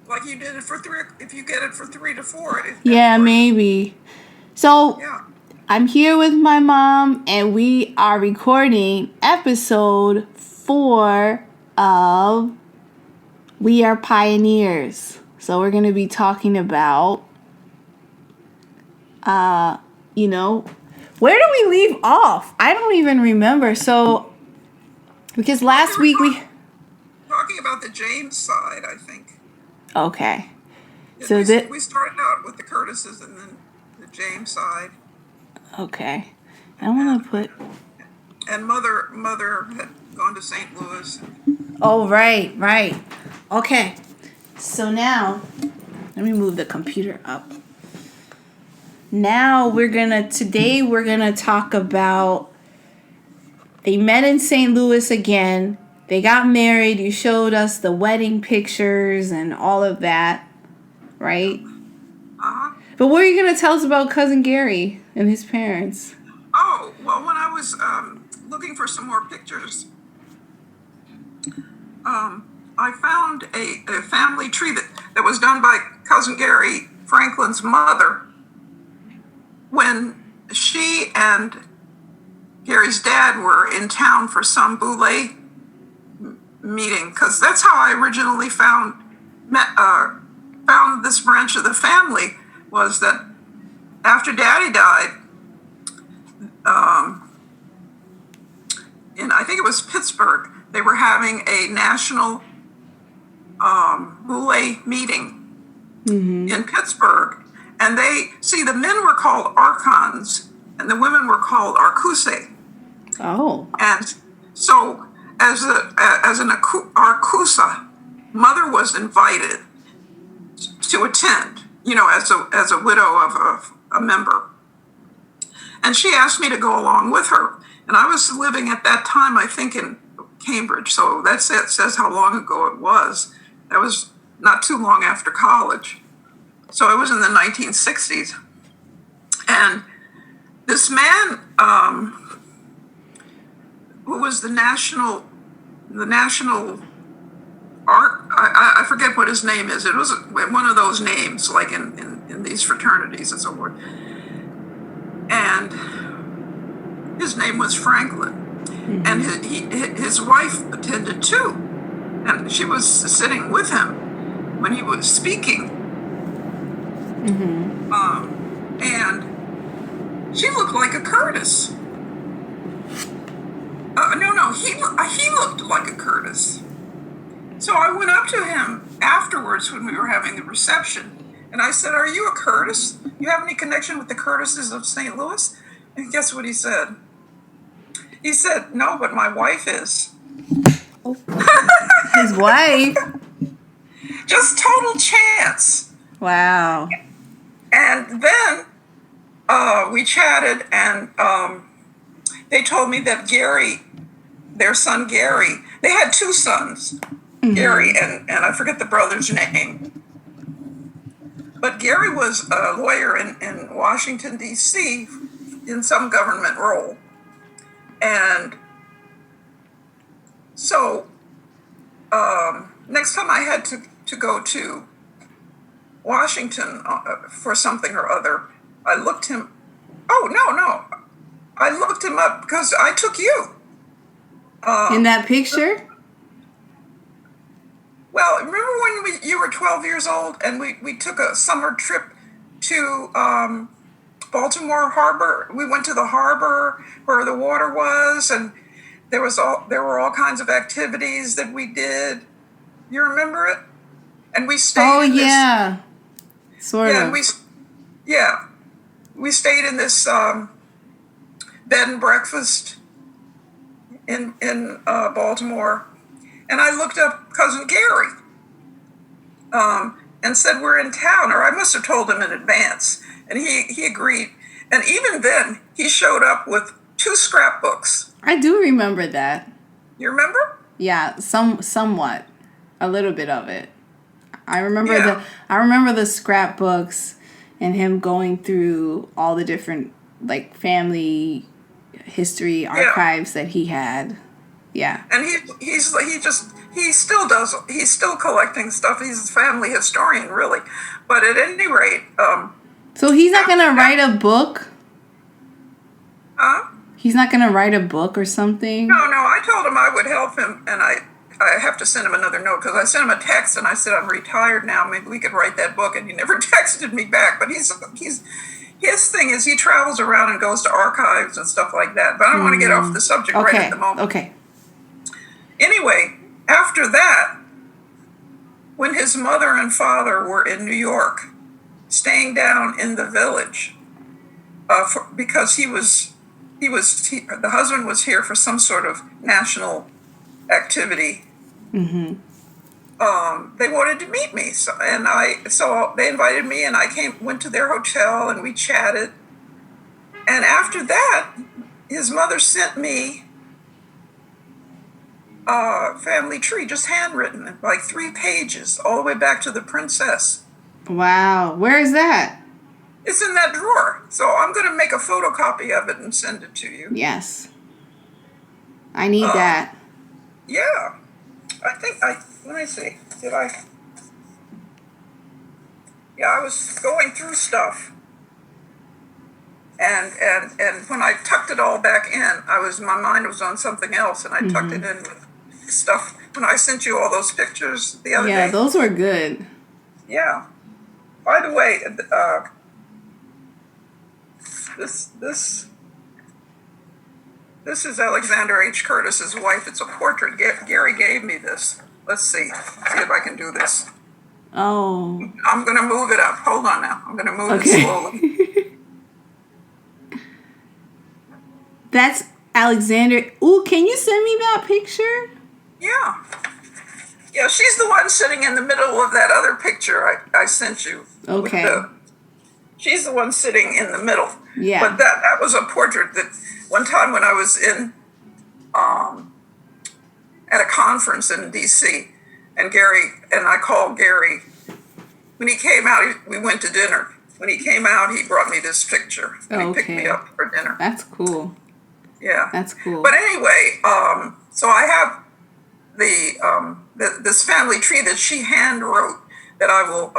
like you did it for 3. If you get it for 3 to 4, that's Yeah, worth. maybe. So Yeah. I'm here with my mom, and we are recording episode 4 of We Are Pioneers. So we're going to be talking about, you know, where do we leave off? I don't even remember. So, because Well, we last were week we. talking about the James side, I think. Okay. Yeah, So that. we started out with the Curtises and then the James side, Okay. I want and to put. mother had gone to St. Louis. Oh, right, right. Okay. So now, let me move the computer up. Now today we're gonna talk about, they met in St. Louis again. They got married. You showed us the wedding pictures and all of that, right? Uh-huh. But what are you gonna tell us about Cousin Gary and his parents? Oh, well, when I was looking for some more pictures, I found a family tree that was done by Cousin Gary Franklin's mother when she and Gary's dad were in town for some boule meeting, because that's how I originally found this branch of the family, was that after Daddy died, in I think it was Pittsburgh, they were having a national boule meeting in Pittsburgh, and the men were called archons and the women were called arcuse. Oh. And so, as an arcusa, mother was invited to attend, as a widow of a member. And she asked me to go along with her. And I was living at that time, I think, in Cambridge. So that says how long ago it was. That was not too long after college. So it was in the 1960s. And this man, who was the national art, I forget what his name is. It was one of those names, like in these fraternities and so forth. And his name was Franklin. Mm-hmm. And his wife attended too. And she was sitting with him when he was speaking. Mm-hmm. And she looked like a Curtis. No, he looked like a Curtis. So I went up to him afterwards when we were having the reception, and I said, "Are you a Curtis? You have any connection with the Curtises of St. Louis?" And guess what he said? He said, "No, but my wife is." His wife? Just total chance. Wow. And then we chatted, and they told me that Gary, their son Gary, they had 2 sons, mm-hmm. Gary and I forget the brother's name. But Gary was a lawyer in Washington, D.C. in some government role. And so next time I had to go to Washington for something or other, I looked him. Oh, no. I looked him up because I took you. In that picture? Well, remember when you were 12 years old and we took a summer trip to Baltimore Harbor? We went to the harbor where the water was, and there were all kinds of activities that we did. You remember it? And we stayed. Oh, yeah. Sort of. We stayed in this bed and breakfast in Baltimore, and I looked up Cousin Gary and said, "We're in town," or I must have told him in advance, and he agreed. And even then, he showed up with 2 scrapbooks. I do remember that. You remember? Yeah, somewhat, a little bit of it. I remember the scrapbooks and him going through all the different, like, family history archives that he had. Yeah. And he's still collecting stuff. He's a family historian, really. But at any rate, So he's not gonna write a book? huh? He's not gonna write a book or something? No, I told him I would help him, and I have to send him another note because I sent him a text and I said I'm retired now. Maybe we could write that book, and he never texted me back. But his thing is he travels around and goes to archives and stuff like that. But I don't want to get off the subject right at the moment. Okay. Anyway, after that, when his mother and father were in New York, staying down in the village, because the husband was here for some sort of national activity. Mm-hmm. They wanted to meet me, so they invited me, and I went to their hotel, and we chatted. And after that, his mother sent me a family tree, just handwritten, like 3 pages, all the way back to the princess. Wow. Where is that? It's in that drawer. So I'm going to make a photocopy of it and send it to you. Yes. I need that. Yeah. Let me see. Yeah, I was going through stuff. And when I tucked it all back in, my mind was on something else, and I tucked it in with stuff. When I sent you all those pictures the other day. Yeah, those were good. Yeah. By the way, this is Alexander H. Curtis's wife. It's a portrait. Gary gave me this. Let's see if I can do this. Oh. I'm going to move it up. Hold on now. I'm going to move it slowly. That's Alexander. Ooh, can you send me that picture? Yeah. Yeah, she's the one sitting in the middle of that other picture I sent you. Okay. She's the one sitting in the middle. Yeah. But that was a portrait that one time when I was in at a conference in D.C. and I called Gary. When he came out, we went to dinner. When he came out, he brought me this picture. He picked me up for dinner. That's cool. Yeah. That's cool. But anyway, so I have this family tree that she hand wrote that I will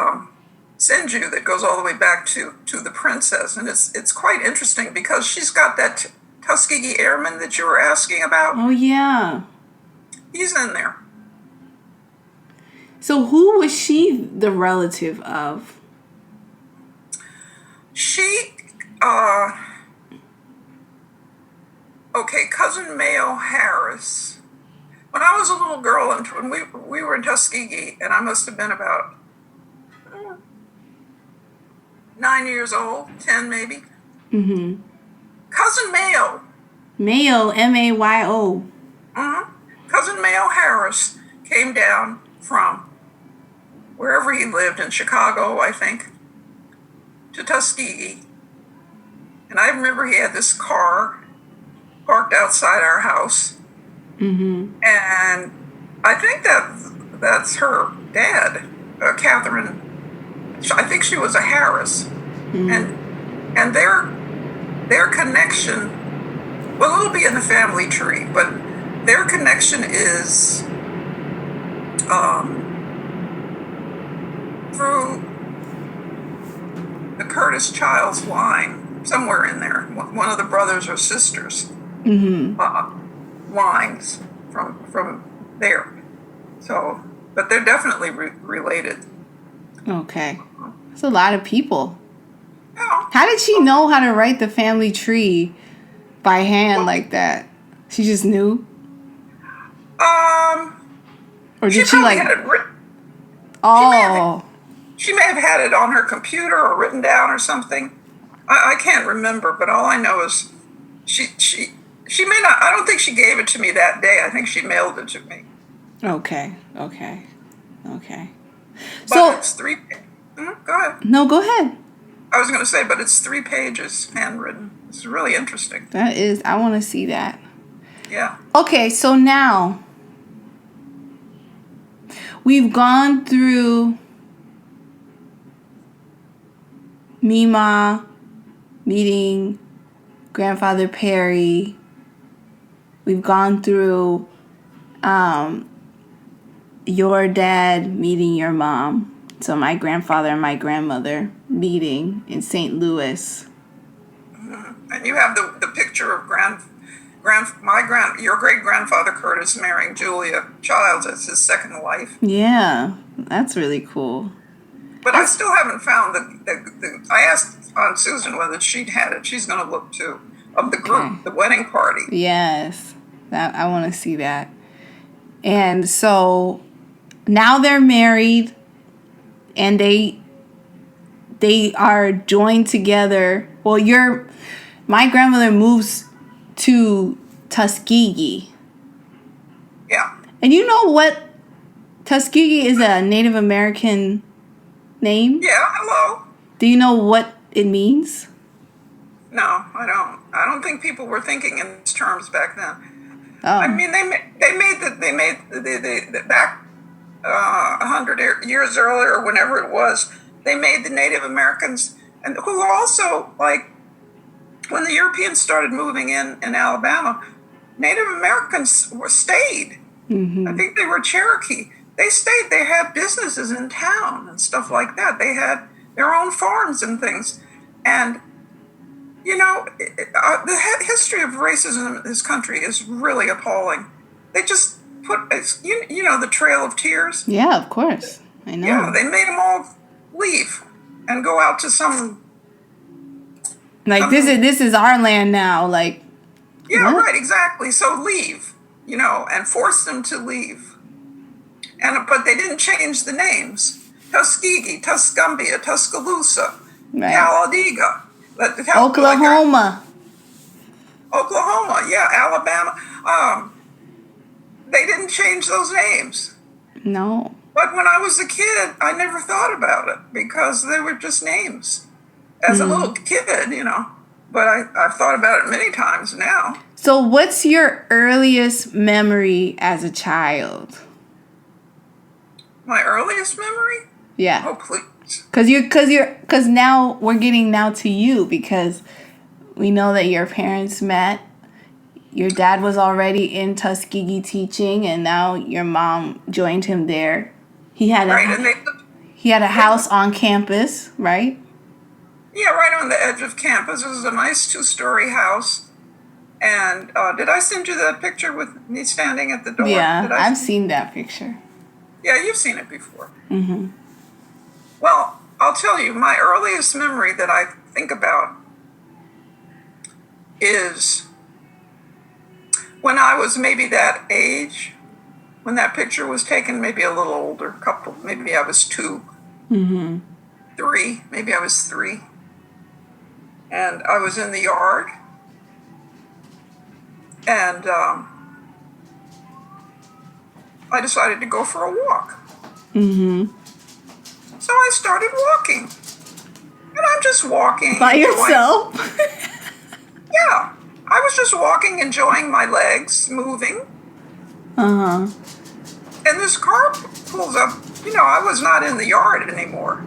send you, that goes all the way back to the princess, and it's quite interesting because she's got that Tuskegee Airman that you were asking about. Oh yeah. He's in there. So who was she the relative of? She cousin Mayo Harris. When I was a little girl, and when we were in Tuskegee, and I must have been about 9 years old, 10 maybe. Mm-hmm. Cousin Mayo. Mayo, Mayo. Mm-hmm. Cousin Mayo Harris came down from wherever he lived in Chicago, I think, to Tuskegee. And I remember he had this car parked outside our house. Mm-hmm. And I think that's her dad, Catherine. I think she was a Harris. Mm-hmm. And their connection, well, it'll be in the family tree, but their connection is through the Curtis Childs line, somewhere in there, one of the brothers or sisters. Mm-hmm. Lines from there. So, but they're definitely related. Okay. That's a lot of people. Yeah. How did she know how to write the family tree by hand like that? She just knew? Or did she like... had it written. Oh. She may have had it on her computer or written down or something. I can't remember, but all I know is she may not, I don't think she gave it to me that day. I think she mailed it to me. Okay. But So it's 3 go ahead. No, go ahead. I was going to say, but it's 3 pages handwritten. It's really interesting. That is, I want to see that. Yeah. Okay, so now we've gone through Mima meeting Grandfather Perry. We've gone through your dad meeting your mom. So my grandfather and my grandmother meeting in St. Louis. And you have the picture of your great grandfather Curtis marrying Julia Childs as his second wife. Yeah, that's really cool. But I still haven't found I asked Aunt Susan whether she'd had it. She's going to look too, of the group, Okay. the wedding party. Yes, that I want to see that. And so now they're married, and they are joined together. Well, my grandmother moves to Tuskegee. Yeah. And you know what? Tuskegee is a Native American name. Yeah, hello. Do you know what it means? No, I don't. I don't think people were thinking in these terms back then. Oh. I mean, they made the back 100 years earlier, whenever it was, they made the Native Americans, and who also, like, when the Europeans started moving in Alabama, Native Americans stayed. Mm-hmm. I think they were Cherokee. They stayed. They had businesses in town and stuff like that. They had their own farms and things. And, the history of racism in this country is really appalling. They just put, the Trail of Tears. Yeah, of course. I know. Yeah, they made them all leave and go out to some. Like, this is our land now. Like. Yeah, what? right, exactly. So leave, and force them to leave. But they didn't change the names. Tuskegee, Tuscumbia, Tuscaloosa, Right. Talladega, Oklahoma. Oklahoma, yeah, Alabama. They didn't change those names. No. But when I was a kid, I never thought about it because they were just names. As a little kid, But I've thought about it many times now. So what's your earliest memory as a child? My earliest memory? Yeah. Oh, please. Because now we're getting now to you, because we know that your parents met. Your dad was already in Tuskegee teaching, and now your mom joined him there. He had a house on campus, right? Yeah, right on the edge of campus. It was a nice 2-story house. And did I send you that picture with me standing at the door? Yeah, I've seen that picture. Yeah, you've seen it before. Mm-hmm. Well, I'll tell you, my earliest memory that I think about is when I was maybe that age, when that picture was taken, maybe a little older, maybe I was 2, 3, maybe I was 3. And I was in the yard, and I decided to go for a walk. Mm-hmm. So I started walking, and I'm just walking. By yourself? Yeah, I was just walking, enjoying my legs moving. Uh-huh. And this car pulls up. I was not in the yard anymore.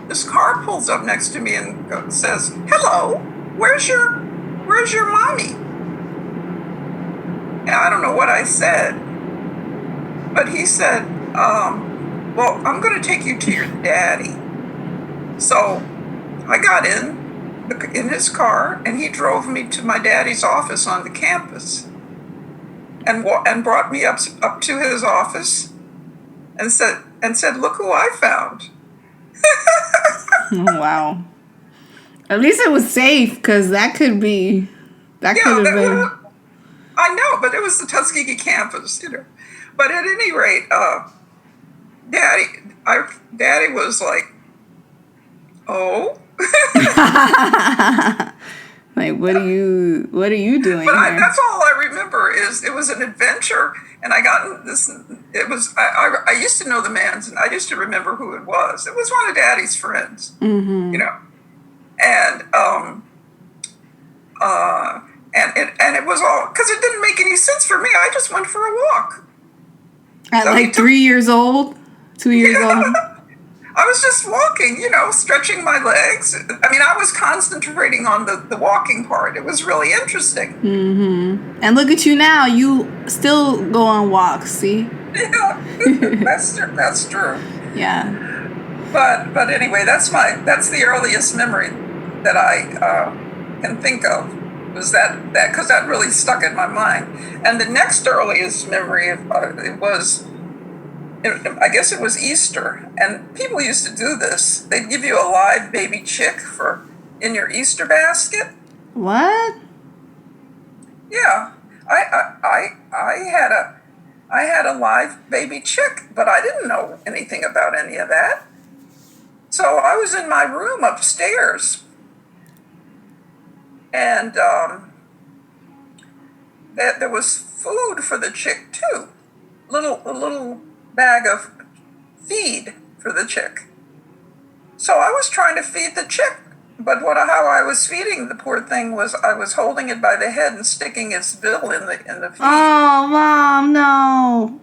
This car pulls up next to me and says, "Hello, where's your mommy?" And I don't know what I said, but he said, "Well, I'm going to take you to your daddy." So I got in his car, and he drove me to my daddy's office on the campus, and brought me up to his office, and said, "Look who I found." Oh, wow. At least it was safe, because that could have been. I know, but it was the Tuskegee campus, But at any rate, Daddy was like, "Oh." Like, what are you doing But here? that's all I remember is it was an adventure, and I got this. It was I used to know the man's, and I used to remember who it was. It was one of Daddy's friends, Mm-hmm. and and it was all because it didn't make any sense for me. I just went for a walk. At So like 3 years old? 2 years old? I was just walking, stretching my legs. I mean, I was concentrating on the walking part. It was really interesting. And look at you now. You still go on walks, see? Yeah, that's true. That's true. Yeah. But anyway, that's the earliest memory that I can think of, was that because that really stuck in my mind. And the next earliest memory I guess it was Easter, and people used to do this. They'd give you a live baby chick in your Easter basket. What? Yeah, I had a live baby chick, but I didn't know anything about any of that. So I was in my room upstairs, and there was food for the chick too, a little bag of feed for the chick. So I was trying to feed the chick, but how I was feeding the poor thing was I was holding it by the head and sticking its bill in the feed. Oh, Mom, no.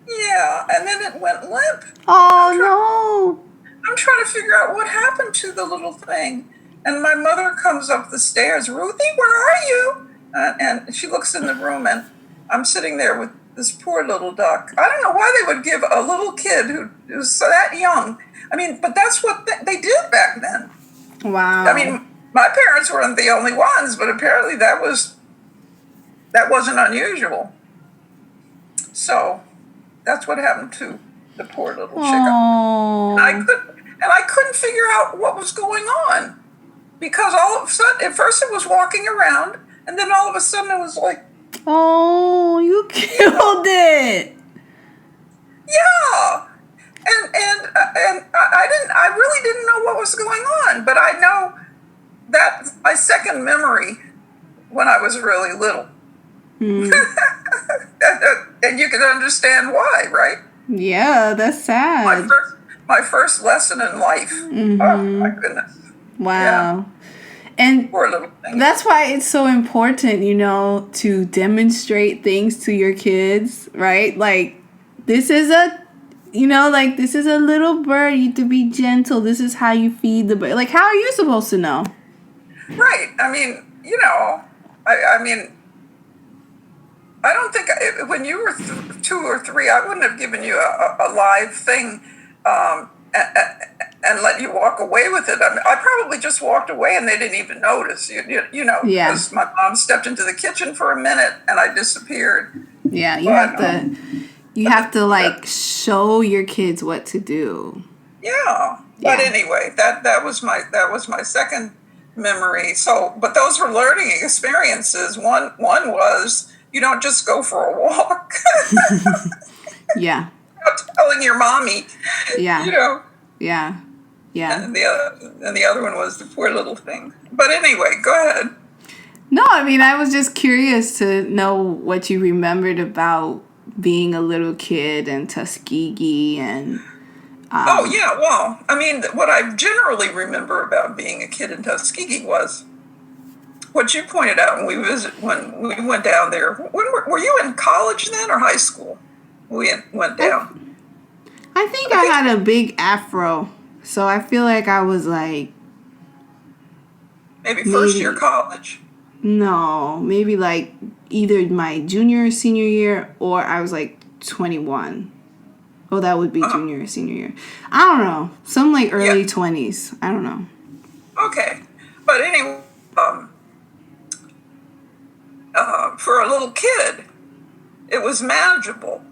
Yeah, and then it went limp. Oh, I'm trying to figure out what happened to the little thing. And my mother comes up the stairs. Ruthie, where are you? And she looks in the room, and I'm sitting there with this poor little duck. I don't know why they would give a little kid who's that young. I mean, but that's what they did back then. no. Wow. I mean, my parents weren't the only ones, but apparently that wasn't unusual. So that's what happened to the poor little chicken. Oh. And I couldn't figure out what was going on, because all of a sudden, at first it was walking around, and then all of a sudden it was like, Oh, you killed it. yeah. And I really didn't know what was going on, but I know that my second memory when I was really little. And you can understand why, right? Yeah, that's sad. My first lesson in life. Oh my goodness. Wow. Yeah. And Poor little thing. that's why it's so important, to demonstrate things to your kids, right? Like, this is this is a little bird. You have to be gentle. This is how you feed the bird. Like, how are you supposed to know? Right. I mean, I mean, I don't think when you were 2 or 3, I wouldn't have given you a live thing and let you walk away with it. I mean, I probably just walked away and they didn't even notice. Yeah. Because my mom stepped into the kitchen for a minute and I disappeared. Yeah, you have to like show your kids what to do. Yeah. But anyway, that was my second memory. So, but those were learning experiences. One was, you don't just go for a walk. Yeah. Telling your mommy. Yeah. Yeah. Yeah. And the other one was the poor little thing. But anyway, go ahead. No, I mean, I was just curious to know what you remembered about being a little kid in Tuskegee and. Oh yeah, well, I mean, what I generally remember about being a kid in Tuskegee was what you pointed out when we went down there. When were you in college then or high school? We went down. I think I had a big afro, so I feel like I was like maybe first year college. No, maybe like either my junior or senior year, or I was like 21. Oh, that would be junior or senior year. I don't know. Some like early 20s. I don't know. Okay. But anyway, for a little kid, it was manageable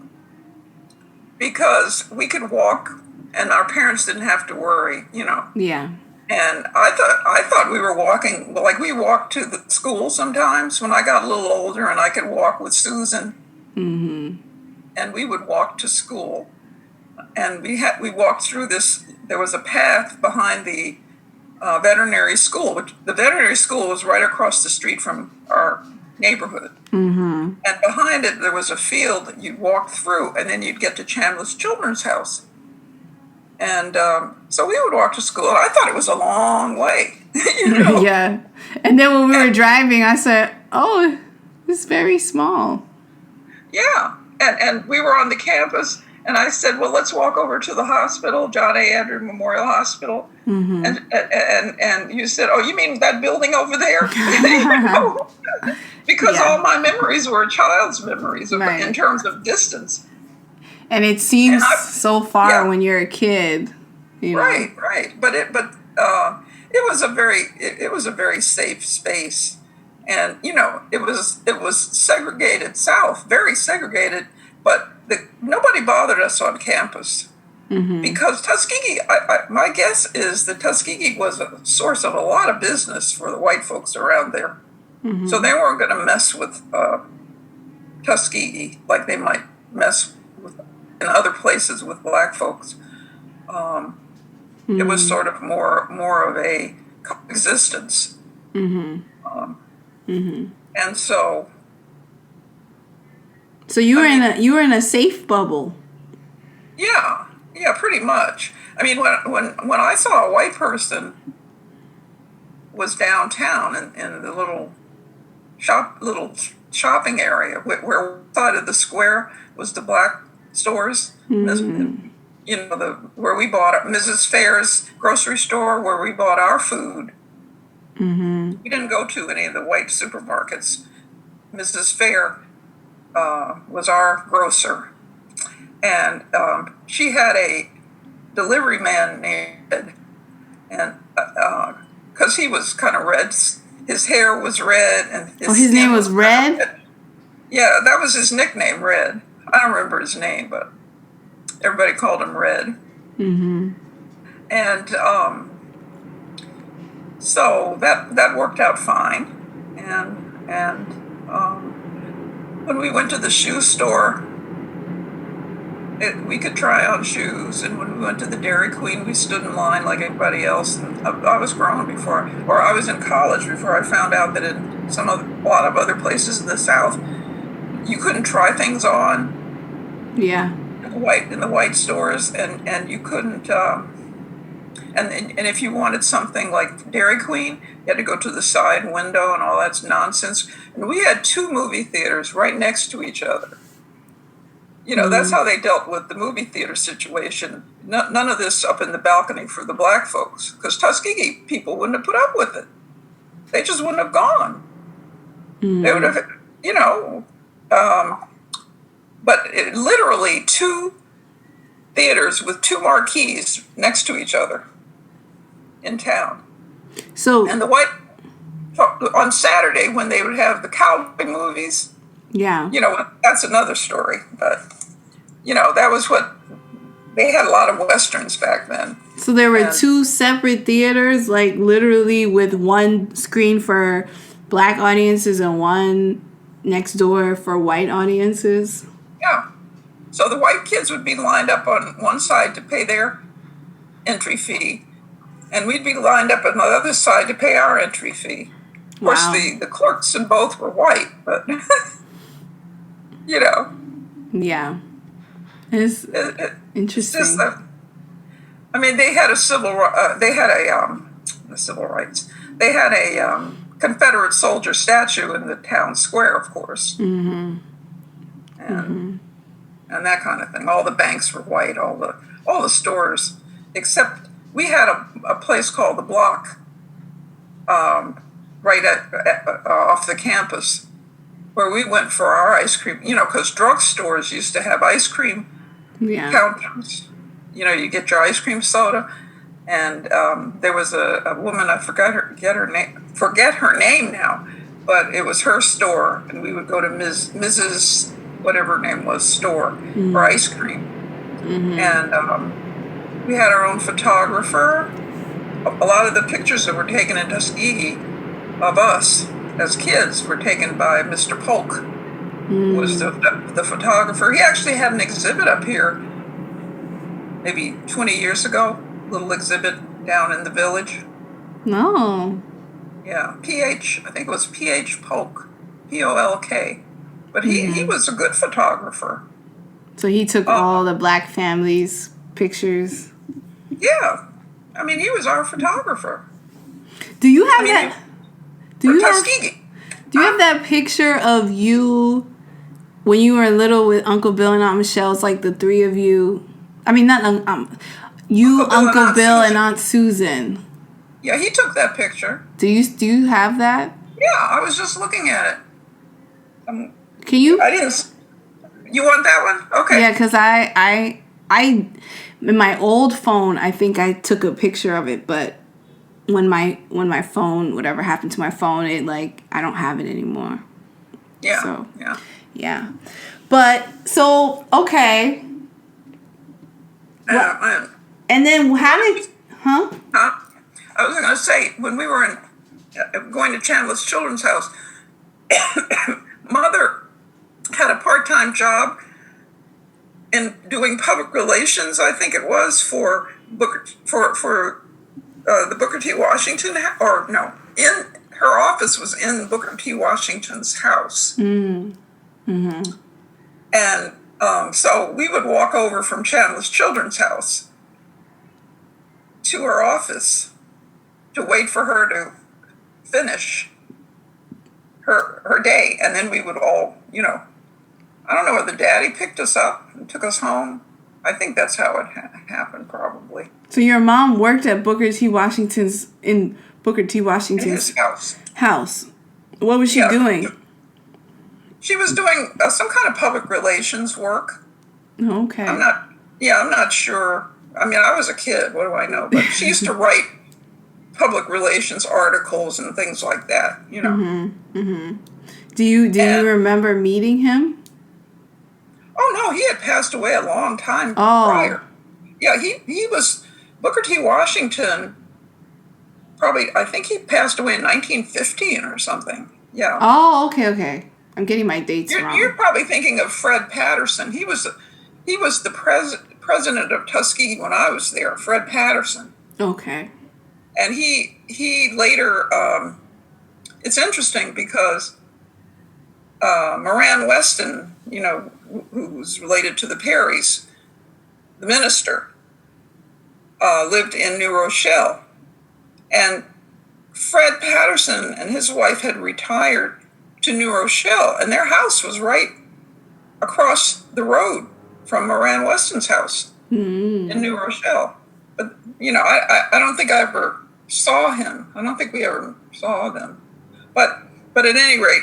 because we could walk and our parents didn't have to worry, Yeah. And I thought we were walking, like we walked to the school sometimes when I got a little older and I could walk with Susan. Mm-hmm. And we would walk to school. And we walked through this, there was a path behind the veterinary school, which the veterinary school was right across the street from our neighborhood. Mm-hmm. And behind it, there was a field that you'd walk through, and then you'd get to Chandler's Children's House. And so we would walk to school. I thought it was a long way, Yeah. And then when we were driving, I said, oh, it's very small. Yeah. And we were on the campus, And I said, well, let's walk over to the hospital, John A. Andrew Memorial Hospital. Mm-hmm. And you said, oh, you mean that building over there? Because all my memories were child's memories in terms of distance. And it seems so far when you're a kid. You know? Right. But it was a very safe space. And, you know, it was segregated South, very segregated, but nobody bothered us on campus. Mm-hmm. Because Tuskegee, my guess is that Tuskegee was a source of a lot of business for the white folks around there. Mm-hmm. So they weren't going to mess with Tuskegee like they might mess with in other places with black folks. Mm-hmm. It was sort of more of a coexistence. Mm-hmm. And so you were in a safe bubble. Yeah, pretty much. I mean, when I saw a white person was downtown in the little shopping area where one side of the square was the black stores. Mm-hmm. You know, where we bought Mrs. Fair's grocery store, where we bought our food. Mm-hmm. We didn't go to any of the white supermarkets. Mrs. Fair was our grocer. And she had a delivery man named Ed. And because he was kind of red, his hair was red. And his name was Red? Red? Yeah, that was his nickname, Red. I don't remember his name, but everybody called him Red. Mm-hmm. And so that worked out fine. And when we went to the shoe store, we could try on shoes. And when we went to the Dairy Queen, we stood in line like everybody else. And I was grown before, or I was in college before I found out that in a lot of other places in the South, you couldn't try things on. Yeah. In the white stores, and you couldn't. And if you wanted something like Dairy Queen, you had to go to the side window, and all that's nonsense. And we had 2 movie theaters right next to each other. You know, that's how they dealt with the movie theater situation. None of this up in the balcony for the black folks, because Tuskegee people wouldn't have put up with it. They just wouldn't have gone. They would have, you know. But literally 2 theaters with 2 marquees next to each other in town. So, and on Saturday when they would have the cowboy movies. Yeah. You know, that's another story. But, you know, that was they had a lot of Westerns back then. So there were 2 separate theaters, like literally with one screen for black audiences and one next door for white audiences. Yeah. So the white kids would be lined up on one side to pay their entry fee, and we'd be lined up on the other side to pay our entry fee. Of course, the clerks in both were white, but, you know. Yeah. It's interesting. It's just I mean, they had civil rights. They had a Confederate soldier statue in the town square, of course. Mm-hmm. And that kind of thing. All the banks were white, all the stores, except we had a place called The Block right off the campus where we went for our ice cream, you know, because drugstores used to have ice cream counters. You know, you get your ice cream soda. And there was a woman, I forget her name now, but it was her store, and we would go to Mrs. whatever her name was store for ice cream. Mm-hmm. And we had our own photographer. A lot of the pictures that were taken in Tuskegee of us as kids were taken by Mr. Polk, who was the photographer. He actually had an exhibit up here maybe 20 years ago, little exhibit down in the village. No. Yeah, I think it was P.H. Polk, P-O-L-K. But he was a good photographer. So he took all the black families' pictures? Yeah. I mean, he was our photographer. Do you have that? Do you have that picture of you when you were little with Uncle Bill and Aunt Michelle, it's like the three of you. I mean, not you, Uncle Bill, and Aunt Susan. Yeah, he took that picture. Do you have that? Yeah, I was just looking at it. Can you? I didn't. You want that one? Okay. Yeah, because I in my old phone, I think I took a picture of it, but when my phone, whatever happened to my phone, it I don't have it anymore. Yeah. So, yeah. Yeah. But so okay. And then how did Huh? I was going to say, when we were going to Chandler's Children's House, Mother had a part-time job in doing public relations, I think it was, for the Booker T. Washington, or no, in her office was in Booker T. Washington's house. Mm-hmm. And so we would walk over from Chandler's Children's House to her office to wait for her to finish her day. And then we would all, I don't know whether Daddy picked us up and took us home. I think that's how it happened, probably. So your mom worked at Booker T. Washington's in his house. What was she doing? She was doing some kind of public relations work. Okay. I'm not sure. I mean, I was a kid. What do I know? But she used to write public relations articles and things like that. Mm-hmm. Mm-hmm. Do you remember meeting him? Oh no, he had passed away a long time prior. Yeah, he was Booker T. Washington. Probably, I think he passed away in 1915 or something. Yeah. Oh, okay. I'm getting my dates wrong. You're probably thinking of Fred Patterson. He was the president of Tuskegee when I was there. Fred Patterson. Okay. And he later. It's interesting because Moran Weston, who's related to the Perrys, the minister, lived in New Rochelle, and Fred Patterson and his wife had retired to New Rochelle, and their house was right across the road from Moran Weston's house in New Rochelle. But I don't think I ever saw him. I don't think we ever saw them. But at any rate,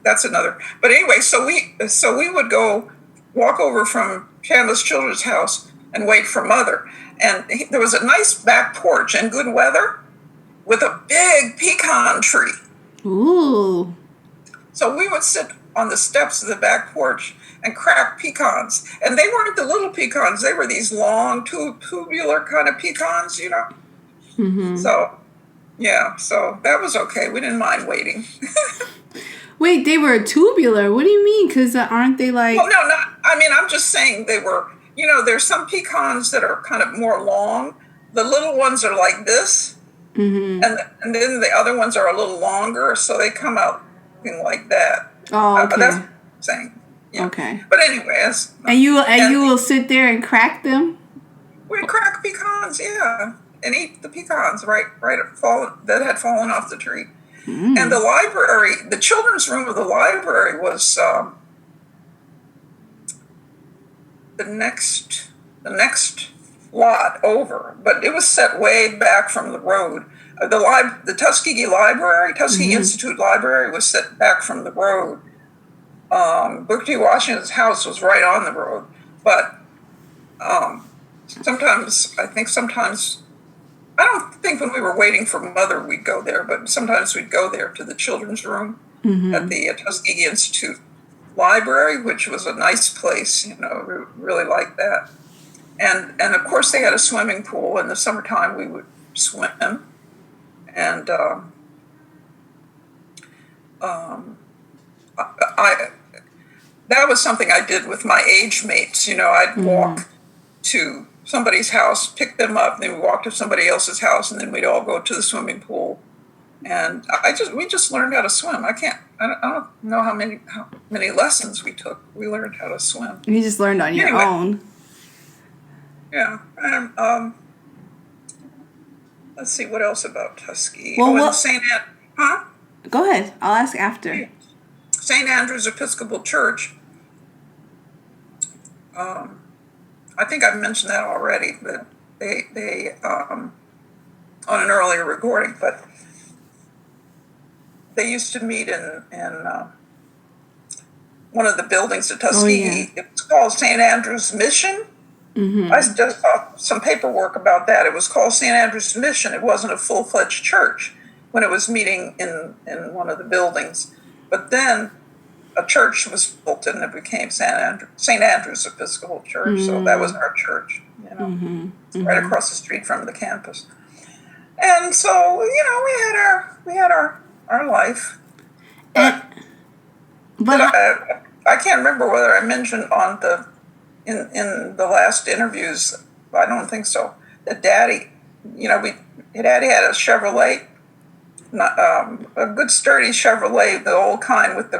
that's another. But anyway, so we would go walk over from Chandler's Children's House and wait for Mother. And there was a nice back porch and good weather with a big pecan tree. Ooh. So we would sit on the steps of the back porch and crack pecans. And they weren't the little pecans. They were these long, tubular kind of pecans, Mm-hmm. So, yeah. So that was okay. We didn't mind waiting. Wait, they were tubular. What do you mean? Because aren't they like... Well, no, not... I mean, I'm just saying they were... there's some pecans that are kind of more long. The little ones are like this. Mm-hmm. And then the other ones are a little longer, so they come out like that. Oh, okay. That's what I'm saying. Yeah. Okay. But anyways. And you will sit there and crack them? We crack pecans, yeah. And eat the pecans that had fallen off the tree. Mm. And the library, the children's room of the library was the next lot over, but it was set way back from the road. The Tuskegee Library, Tuskegee Institute Library, was set back from the road. Booker T. Washington's house was right on the road, but sometimes I don't think when we were waiting for Mother we'd go there, but sometimes we'd go there to the children's room at the Tuskegee Institute Library, which was a nice place. We really liked that. And of course they had a swimming pool. In the summertime we would swim. And that was something I did with my age mates. I'd walk to somebody's house, pick them up, and then we'd walk to somebody else's house, and then we'd all go to the swimming pool. And we just learned how to swim. I don't know how many lessons we took. We learned how to swim. You just learned on your own. Yeah. Let's see, what else about Tuskegee? Well, Huh? Go ahead. I'll ask after. St. Andrew's Episcopal Church I think I mentioned that already, but they on an earlier recording, but they used to meet in one of the buildings at Tuskegee. It was called St. Andrew's Mission. I just saw some paperwork about that. It was called St. Andrew's Mission. It wasn't a full-fledged church when it was meeting in one of the buildings. But then a church was built and it became St. Andrew's Episcopal Church. So that was our church, right across the street from the campus. And so, we had our life. But I can't remember whether I mentioned in the last interviews, I don't think so, that Daddy had a Chevrolet, a good sturdy Chevrolet, the old kind with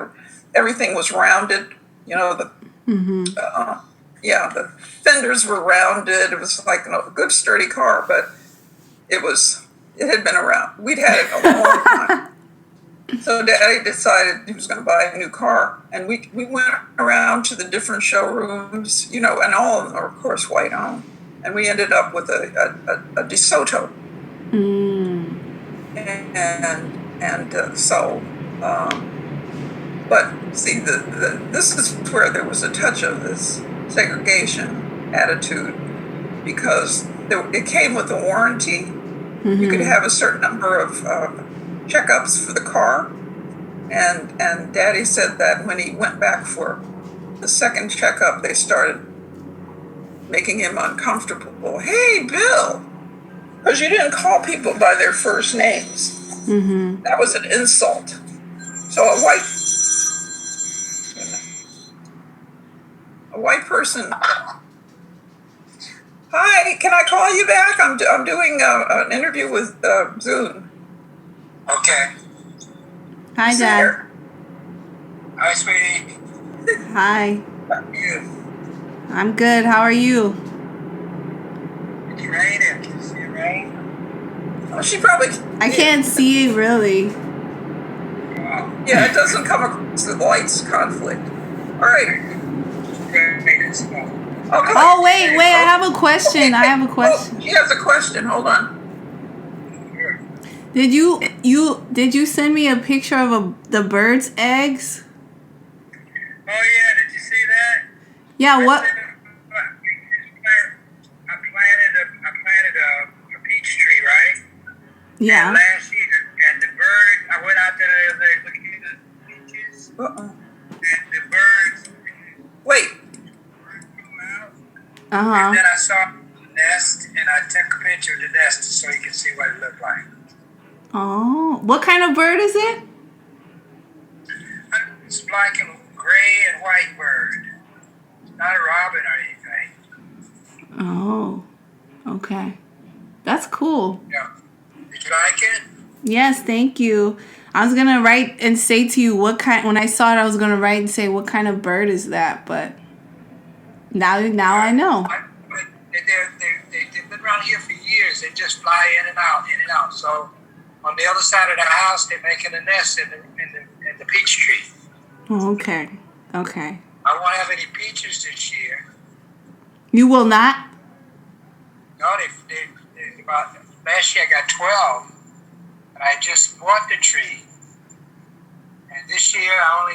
everything was rounded, the fenders were rounded. It was like a good sturdy car, but it had been around. We'd had it a long time. So Daddy decided he was going to buy a new car, and we went around to the different showrooms, and all of them are, of course, white-owned. And we ended up with a DeSoto. But see, this is where there was a touch of this segregation attitude, because it came with a warranty. You could have a certain number of checkups for the car, and Daddy said that when he went back for the second checkup, they started making him uncomfortable. Hey, Bill, because you didn't call people by their first names. That was an insult. So a white person. Hi, can I call you back? I'm doing an interview with Zoom. Okay. Hi, Dad. Hi, sweetie. Hi. How are you? I'm good. How are you? It's raining. Can you see it rain? Oh, she probably. I can't see it really. Wow. Yeah, it doesn't come across the lights conflict. All right. Okay. Oh, wait. I have a question. I have a question. She has a question. Hold on. Did you send me a picture of the bird's eggs? Oh yeah, did you see that? Yeah. What? I planted a peach tree, right? Yeah. And last year, and the bird, I went out there looking at the peaches, and the birds. Wait. And then I saw the nest, and I took a picture of the nest so you can see what it looked like. Oh, what kind of bird is it? It's black and gray and white bird. It's not a robin or anything. Oh, okay. That's cool. Yeah. Did you like it? Yes, thank you. I was gonna write and say to you what kind. When I saw it, I was gonna write and say what kind of bird is that, but now I know. They've been around here for years. They just fly in and out. So on the other side of the house, they're making a nest in the peach tree. Oh, okay. I won't have any peaches this year. You will not? No, they about last year I got 12, and I just bought the tree. And this year I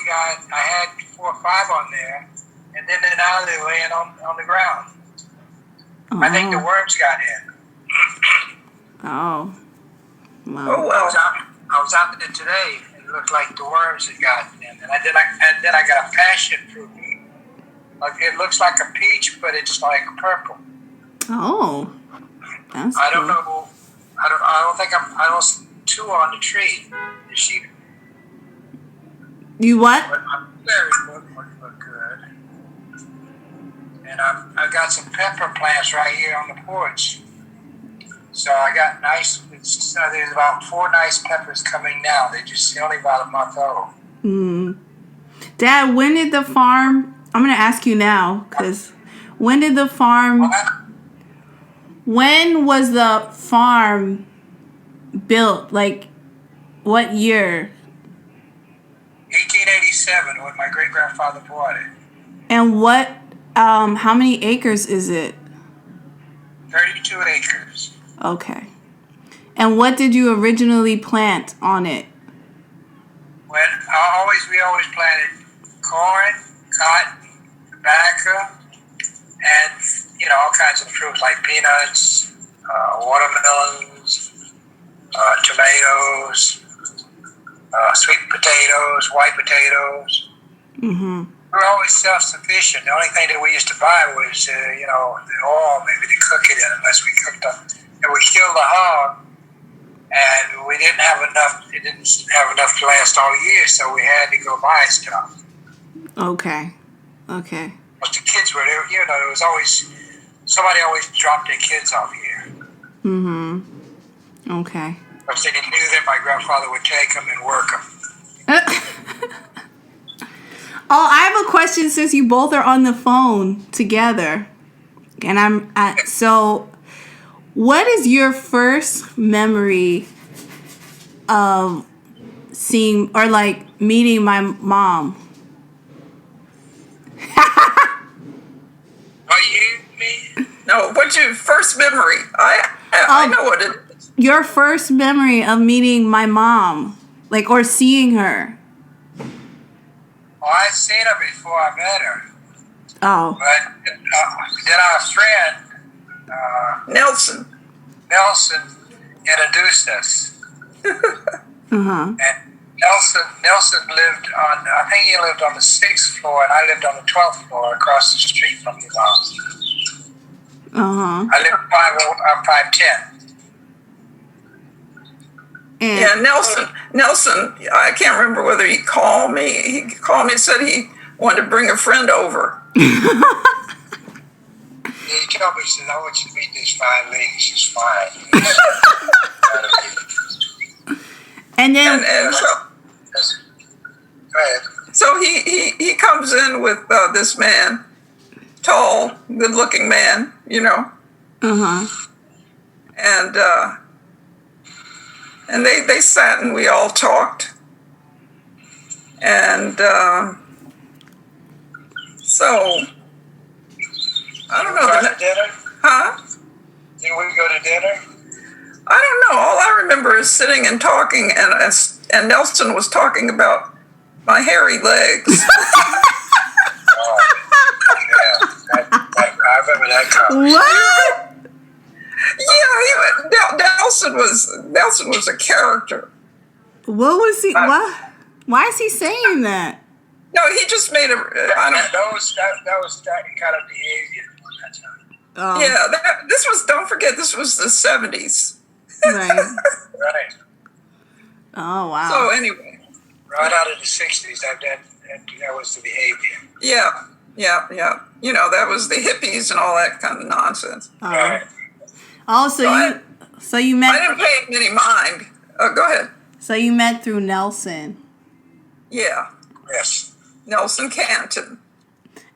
had 4 or 5 on there, and then now they're laying on the ground. Oh. I think the worms got in. Oh. Wow. Oh well. I was out there today, and it looked like the worms had gotten in. And then I got a passion fruit. Like it looks like a peach, but it's like purple. Oh. That's I don't cool. know. I don't see 2 on the tree this year. You what? But my berries look good. And I've got some pepper plants right here on the porch. So I got there's about 4 nice peppers coming now. They're only about a month old. Dad, when did the farm? I'm gonna ask you now, cause when did the farm? When was the farm built? Like, what year? 1887, when my great grandfather bought it. And what How many acres is it? 32 acres. Okay. And what did you originally plant on it? When we always planted corn, cotton, tobacco, and all kinds of fruit like peanuts, watermelons, tomatoes, sweet potatoes, white potatoes. Mm-hmm. We were always self-sufficient. The only thing that we used to buy was, the oil, maybe to cook it in, unless we cooked up. And we killed the hog, and we didn't have enough. It didn't have enough to last all year, so we had to go buy stuff. Okay. But the kids were there. There was always somebody always dropped their kids off here. Mm-hmm. Okay. Because they knew that my grandfather would take them and work them. Oh, I have a question since you both are on the phone together. And so what is your first memory of seeing or like meeting my mom? Are you me? No, what's your first memory? I know what it is. Your first memory of meeting my mom, like, or seeing her. Well, I'd seen her before I met her. Oh. But then our friend, Nelson introduced us. Uh-huh. And Nelson lived on, I think he lived on the 6th floor, and I lived on the 12th floor across the street from your mom. Uh-huh. I live I'm 5'10". And Yeah, Nelson, I can't remember whether he called me. He called me and said he wanted to bring a friend over. He told me, he said, I want you to meet this fine lady. She's fine. and then And so, Go ahead. so he comes in with this man, tall, good-looking man, uh-huh. And they sat and we all talked. And so, I don't know. Go to dinner? Huh? Did we go to dinner? I don't know. All I remember is sitting and talking, and Nelson was talking about my hairy legs. Oh, yeah. I remember that conversation. What? Yeah, Nelson was a character. What was he? What? Why is he saying that? No, he just made a. I don't. That was that kind of behavior at that time. Oh, Yeah, don't forget, this was the 70s. right. Right. Oh, wow. So anyway, Right out of the 60s, that was the behavior. yeah. That was the hippies and all that kind of nonsense. Right. Oh, so you I met. didn't pay him any mind. Go ahead. So you met through Nelson. Yeah, Yes. Nelson Canton.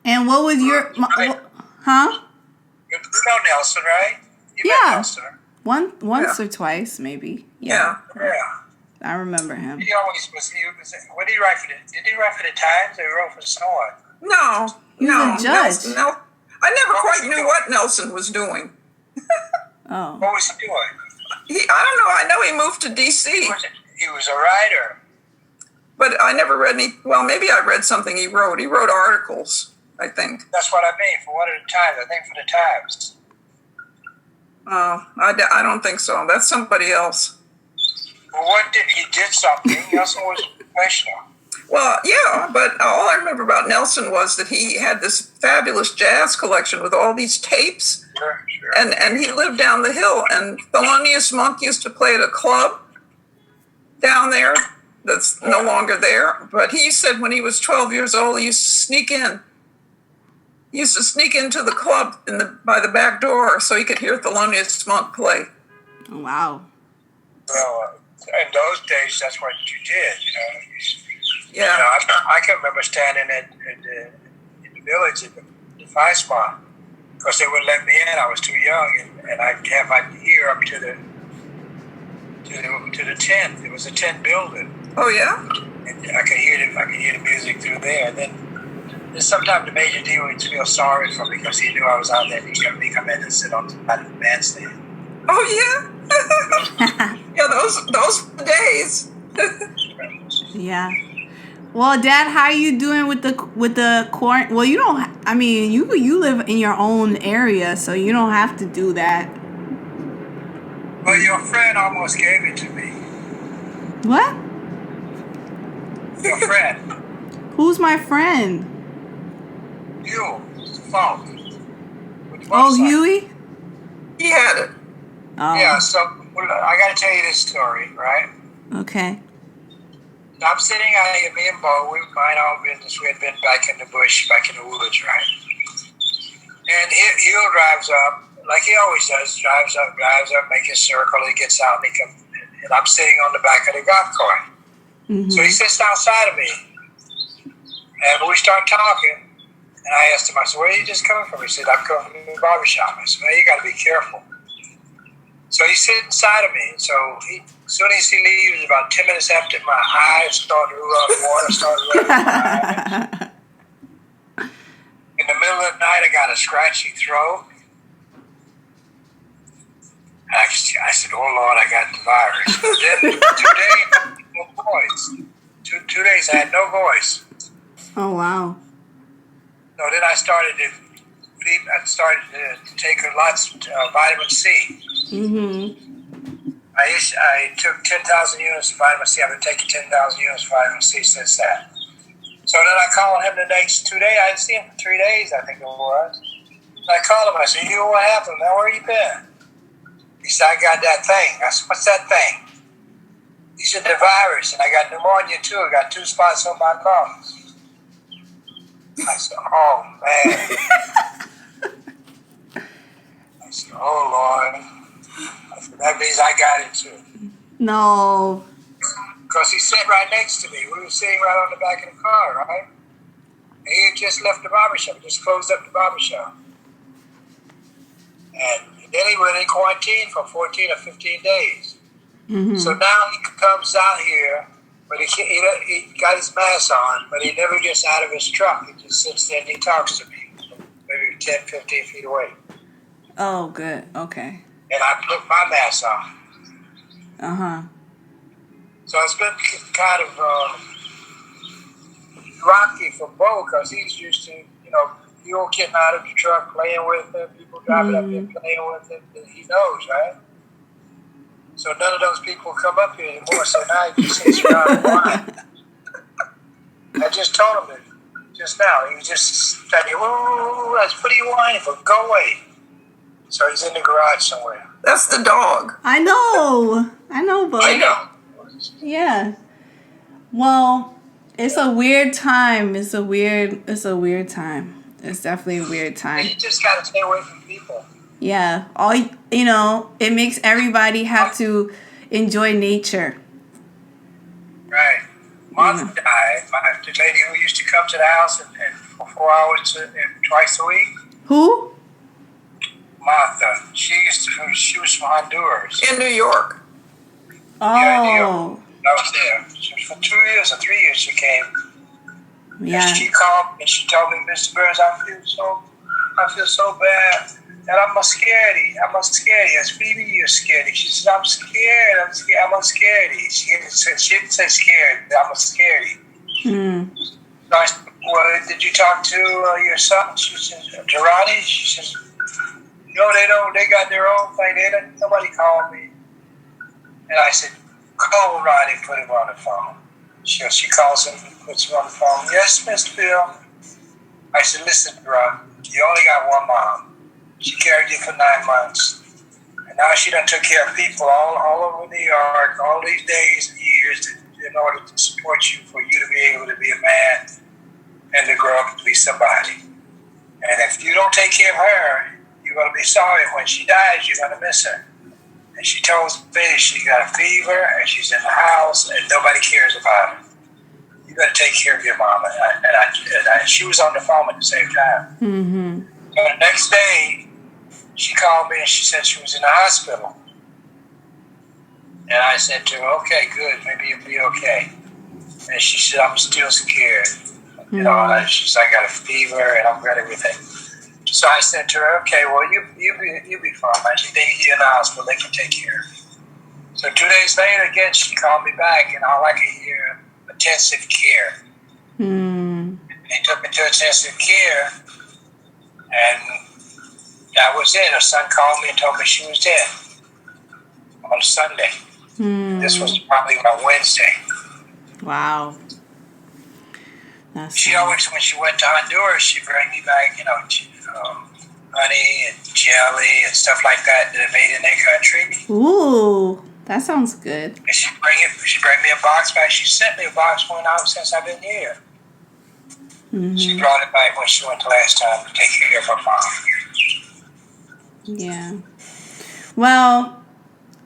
And what was your? Huh? You know Nelson, right? You Yeah. met Nelson. Once or twice, maybe. Yeah. Yeah. I remember him. He always was. What did he write for Did he write for the Times? Or he wrote for Someone? No, He was a judge. Nelson, I never quite knew what Nelson was doing. Oh. What was he doing? I don't know. I know he moved to D.C., He was a writer. but I never read any. Well, maybe I read something he wrote. He wrote articles, I think. That's what I mean. For one of the Times, I think for the Times. I don't think so. That's somebody else. Well, he did something. Nelson was professional. Well, yeah, but all I remember about Nelson was that he had this fabulous jazz collection with all these tapes, Sure. and he lived down the hill. And Thelonious Monk used to play at a club down there that's no longer there. But he said when he was 12 years old, he used to sneak in. He used to sneak into the club by the back door so he could hear Thelonious Monk play. Oh, wow. Well, in those days, that's what you did. Yeah. I can remember standing in the village at the fire spot because they wouldn't let me in. I was too young, and I had my ear up to the tent. It was a tent building, Oh, yeah? and I could hear the music through there. And then And sometimes the Major D would feel sorry for me because he knew I was out there. He'd come in and sit on the side of the bandstand. Oh yeah. Yeah, those were the days. Yeah. Well, Dad, how are you doing with the quarantine? Well, you don't. I mean, you live in your own area, so you don't have to do that. Well, your friend almost gave it to me. What? Your friend, Who's my friend? you, fault. With the Oh, motorcycle. Huey. He had it. Oh. Yeah, so well, I got to tell you this story, right? Okay. I'm sitting out here, me and Bo, we mind our business. We had been back in the bush, back in the woods, right? And Hugh drives up, like he always does, drives up, makes a circle, he gets out, and he comes, and I'm sitting on the back of the golf cart. Mm-hmm. So he sits outside of me, and we start talking, and I asked him, I said, where are you just coming from? He said, I'm coming from the barbershop. I said, well, you got to be careful. So he sits inside of me, so as soon as he leaves, about 10 minutes after, my eyes started to run, water started running in my eyes. In the middle of the night, I got a scratchy throat. I said, oh, Lord, I got the virus. Then 2 days, no voice. Two days, I had no voice. Oh wow. So then I started to take lots of vitamin C. Mm-hmm. I took 10,000 units of vitamin C. I've been taking 10,000 units of vitamin C since that. So then I called him the next 2 days. I didn't see him for 3 days, I think it was. And I called him. I said, you, what happened? Now, where you been? He said, I got that thing. I said, what's that thing? He said, the virus. And I got pneumonia, too. I got 2 spots on my lungs. I said, oh, man. I said, oh, Lord. I said, that means I got it, too. No. Because he sat right next to me. We were sitting right on the back of the car, right? And he had just left the barbershop. He just closed up the barbershop. And then he went in quarantine for 14 or 15 days. Mm-hmm. So now he comes out here, but he got his mask on, but he never gets out of his truck. He just sits there and he talks to me, maybe 10, 15 feet away. Oh, good. Okay. And I put my mask on. Uh-huh. So it's been kind of rocky for Bo because he's used to, you getting out of the truck, playing with him, people driving up here playing with him. He knows, right? So none of those people come up here anymore. So now he just sits around and whine. I just told him that just now. He was just standing, whoa, what are you whining for? Go away. So he's in the garage somewhere. That's the dog. I know, but I know. yeah. Well, it's a weird time. It's a weird time. It's definitely a weird time. You just got to stay away from people. Yeah. It makes everybody have to enjoy nature. Right. Martha died. The lady who used to come to the house and for 4 hours and twice a week. Who? Martha. She was from Honduras. In New York. Oh. Yeah, I was there. She was for 2 years or 3 years she came. Yeah. And she called me and she told me, Mr. Burns, I feel so bad. And I'm scaredy. I said, Phoebe, you're scaredy. She said, I'm scared. I'm scaredy. She didn't say scared. I'm scaredy. Hmm. So I said, well, did you talk to your son? She said, to Ronnie? She says, no, they don't. They got their own thing. Nobody called me. And I said, call Ronnie, put him on the phone. She calls him, puts him on the phone. Yes, Mr. Bill. I said, listen, Ron, you only got one mom. She carried you for 9 months. And now she done took care of people all over New York, all these days and years in order to support you, for you to be able to be a man and to grow up to be somebody. And if you don't take care of her, you're going to be sorry when she dies, you're going to miss her. And she told me she got a fever and she's in the house and nobody cares about her. You got to take care of your mama. And she was on the phone at the same time. Mm-hmm. So the next day, she called me and she said she was in the hospital. And I said to her, okay, good, maybe you'll be okay. And she said, I'm still scared. You know, she's I got a fever and I'm ready with it. So I said to her, okay, well, you be fine. I said, they here in the hospital, they can take care of you. So 2 days later, again, she called me back, and all I could hear, intensive care. They took me to intensive care, and that was it. Her son called me and told me she was dead on Sunday. This was probably on Wednesday. Wow. That's She always, when she went to Honduras, she'd bring me back, you know, honey and jelly and stuff like that they made in their country. Ooh, that sounds good. And she'd bring me a box back. She sent me a box when since I've been here. She brought it back when she went the last time to take care of her mom. Yeah. Well,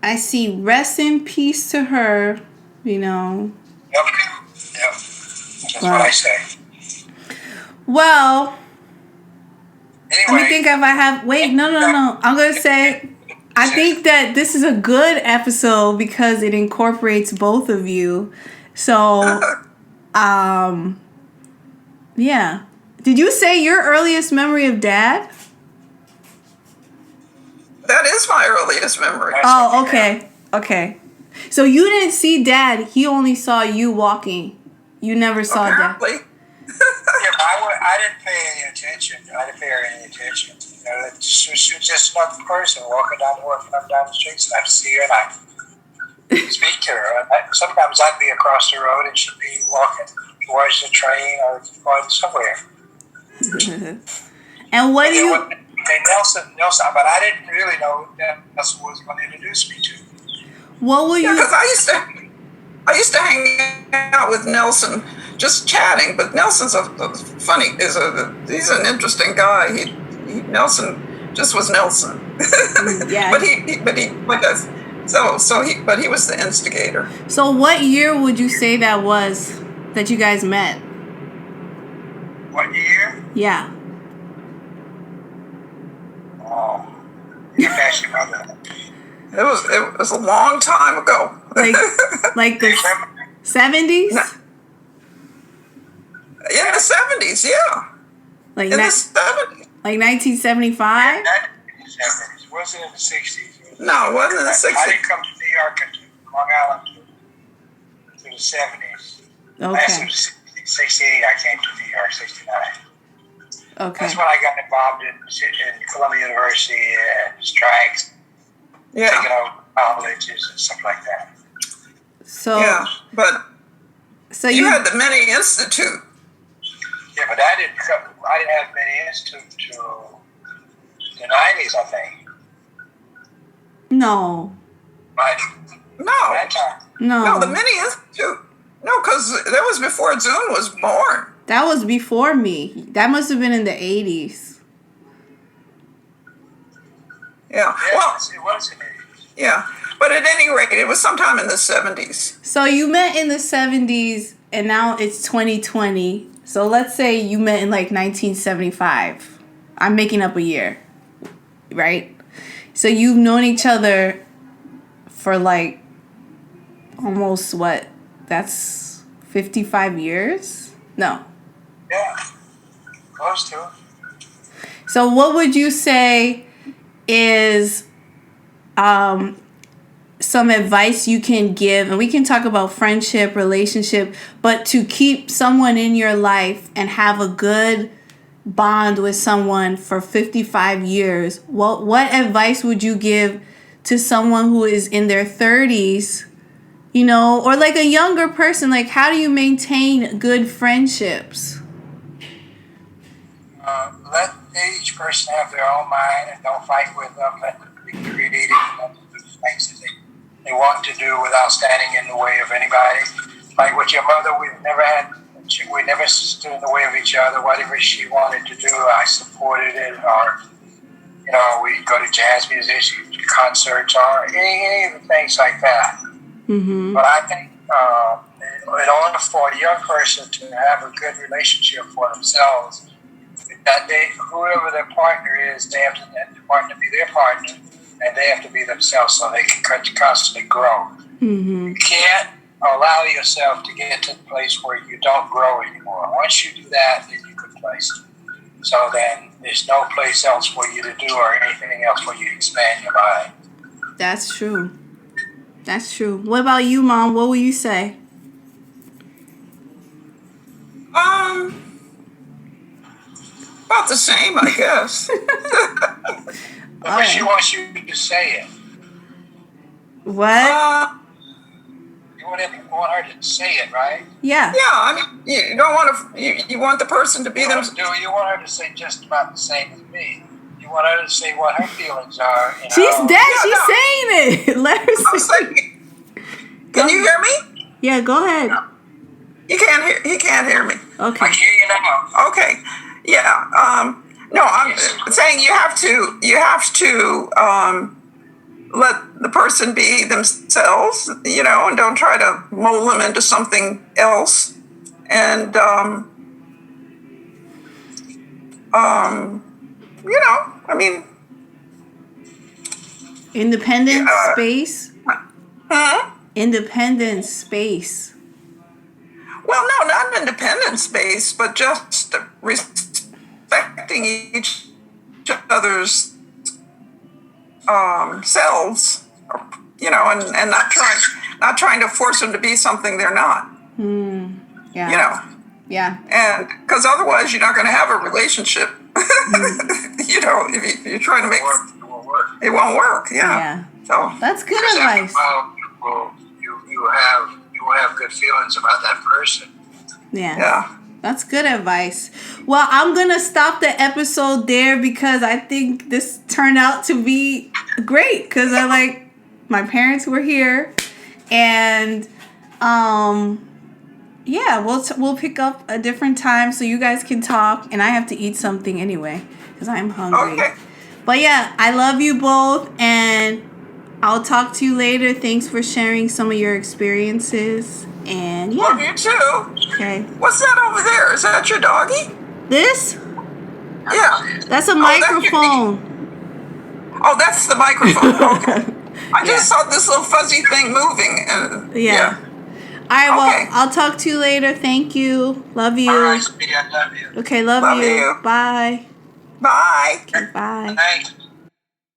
I see rest in peace to her, you know. Yep. That's what I say. Well, Anyway, let me think if I have. Wait, no. I'm going to say, I think that this is a good episode because it incorporates both of you. So, yeah. Did you say your earliest memory of Dad? That is my earliest memory. Oh, okay. So you didn't see Dad. He only saw you walking. You never saw Dad. Apparently. yeah, but I didn't pay any attention. I didn't pay her any attention. You know, she was just another person walking down the streets, and I'd see her and I'd speak to her. Sometimes I'd be across the road and she'd be walking towards the train or going somewhere. And what do you... And Nelson, but I didn't really know that Nelson was going to introduce me to. What will you... Because I used to hang out with Nelson, just chatting. But Nelson's he's an interesting guy. Nelson just was Nelson. Yeah. but he was the instigator. So what year would you say that was that you guys met? What year? Yeah. Oh, you can ask your mother. It was a long time ago. Like the 70s? In the 70s, yeah. Like In the 70s. Like 1975? Not in the 70s. It wasn't in the 60s. No, it wasn't in the 60s. I didn't come to New York and Long Island to the 70s. Last Okay. was 68, I came to New York, 69. Okay. That's when I got involved in Columbia University and strikes, Yeah. taking over colleges and stuff like that. So Yeah, but so you had the Mini Institute. Yeah, but I didn't have many institutes till the 90s, I think. No. Right? No, That time. no, the Mini Institute. No, because that was before Zune was born. That was before me. That must have been in the 80s. Yeah. Yeah, Well, it was in the 80s. yeah. But at any rate, it was sometime in the 70s. So you met in the 70s and now it's 2020. So let's say you met in like 1975. I'm making up a year. Right? So you've known each other for like almost what? That's 55 years? No. Yeah, close to it. So what would you say is some advice you can give, and we can talk about friendship, relationship, but to keep someone in your life and have a good bond with someone for 55 years, what advice would you give to someone who is in their 30s, you know, or like a younger person? Like, how do you maintain good friendships? Let each person have their own mind and don't fight with them. Let them be creative and do things that they want to do without standing in the way of anybody. Like with your mother, we never stood in the way of each other. Whatever she wanted to do, I supported it. Or, you know, we go to jazz musicians, concerts, or any of the things like that. Mm-hmm. But I think in order for a young person to have a good relationship for themselves, that whoever their partner is, they have to let the partner be their partner, and they have to be themselves so they can constantly grow. Mm-hmm. You can't allow yourself to get to the place where you don't grow anymore. Once you do that, then you can place. So then there's no place else for you to do or anything else for you to expand your mind. That's true. That's true. What about you, Mom? What will you say? About the same, I guess. But she wants you to say it. What? You want her to say it, right? Yeah. Yeah, I mean, you don't want to. You want the person to be them. You want her to say just about the same as me. You want her to say what her feelings are. She's dead. She's saying it. Let her say it. Can you hear me? Yeah, go ahead. You can't hear. He can't hear me. Okay. I hear you now. Okay. Yeah. No, I'm saying you have to let the person be themselves, and don't try to mold them into something else. And I mean, Independent space. huh? Independent space. Well, no, not an independent space, but just respecting each other's selves, and not trying to force them to be something they're not. Yeah. Yeah. And because otherwise you're not going to have a relationship. If you're trying to make it won't work. Yeah. So That's good Because after a advice. while, you will have good feelings about that person. yeah. That's good advice. Well, I'm going to stop the episode there because I think this turned out to be great because my parents were here and we'll pick up a different time so you guys can talk and I have to eat something anyway because I'm hungry. Okay. But yeah, I love you both and I'll talk to you later. Thanks for sharing some of your experiences. And Love yeah. you too. Okay. What's that over there? Is that your doggy? This? Yeah. That's a Oh, microphone. Oh, that's the microphone. Okay. I Yeah. just saw this little fuzzy thing moving. And, Yeah. All right, well, Okay. I'll talk to you later. Thank you. Love you. All right, sweetie, I love you. Okay, love Love you. you. Bye. Bye. Okay, bye. Thanks.